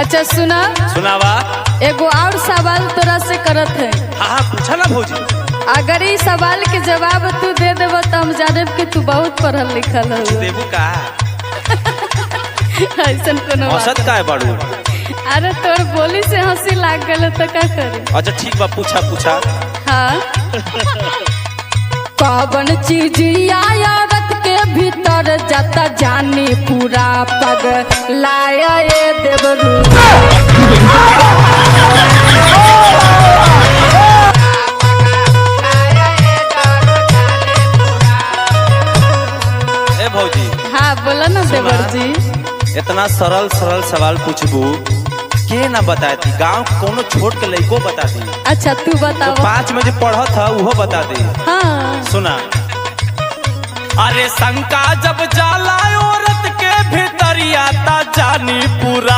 अच्छा सुना, सुनावा। एगो और सवाल तोरा से करत है। हाँ पूछा ना भौजी। अगर इस सवाल के जवाब तू दे देबो तो हम जाने कि तू बहुत पढ़ल लिखल है। देबू का ऐसन कोनो औसत का है बाड़ू। अरे तोर बोली से हंसी लाग गल तो का करे। अच्छा ठीक बा, पूछा पूछा। हाँ कौन चीज औरत के भीतर जाता जानी पूरा पग लाया ये देवरू। ए भौजी। हाँ बोला ना देवर जी। इतना सरल सरल सवाल पूछबू के ना बताती, गांव कोनो छोट के लइको बता दी। अच्छा तू बताओ। तो 5 में जो पढ़त था वो बता दे। हाँ सुना। अरे शंका जब जाला औरत के भीतरिया ता जानी पूरा